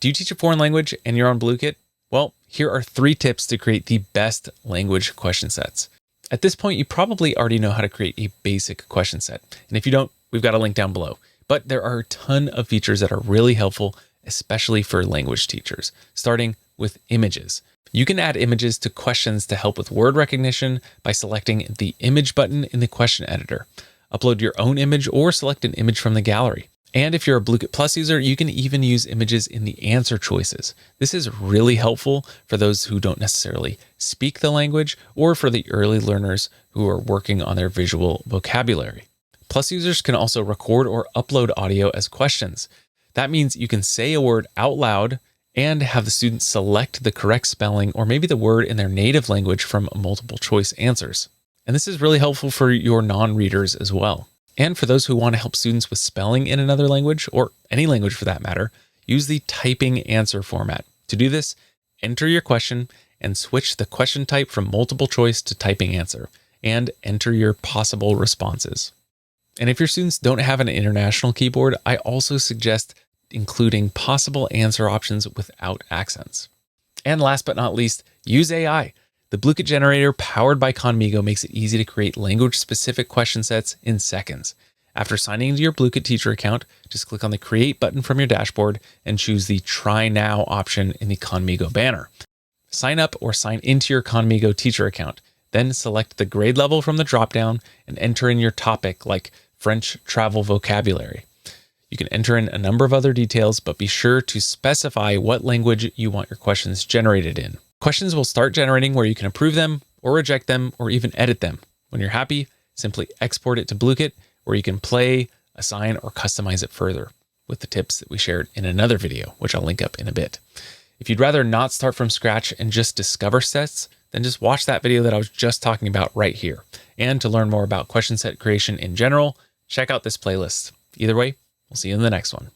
Do you teach a foreign language and you're on Blooket? Well, here are 3 tips to create the best language question sets. At this point, you probably already know how to create a basic question set. And if you don't, we've got a link down below. But there are a ton of features that are really helpful, especially for language teachers, starting with images. You can add images to questions to help with word recognition by selecting the image button in the question editor. Upload your own image or select an image from the gallery. And if you're a Blooket Plus user, you can even use images in the answer choices. This is really helpful for those who don't necessarily speak the language or for the early learners who are working on their visual vocabulary. Plus users can also record or upload audio as questions. That means you can say a word out loud and have the students select the correct spelling or maybe the word in their native language from multiple choice answers. And this is really helpful for your non-readers as well. And for those who want to help students with spelling in another language, or any language for that matter, use the typing answer format. To do this, enter your question and switch the question type from multiple choice to typing answer, and enter your possible responses. And if your students don't have an international keyboard, I also suggest including possible answer options without accents. And last but not least, use AI. The Blooket generator powered by Khanmigo makes it easy to create language-specific question sets in seconds. After signing into your Blooket teacher account, just click on the Create button from your dashboard and choose the Try Now option in the Khanmigo banner. Sign up or sign into your Khanmigo teacher account. Then select the grade level from the dropdown and enter in your topic like French travel vocabulary. You can enter in a number of other details, but be sure to specify what language you want your questions generated in. Questions will start generating where you can approve them or reject them or even edit them. When you're happy, simply export it to Blooket, where you can play, assign, or customize it further with the tips that we shared in another video, which I'll link up in a bit. If you'd rather not start from scratch and just discover sets, then just watch that video that I was just talking about right here. And to learn more about question set creation in general, check out this playlist. Either way, we'll see you in the next one.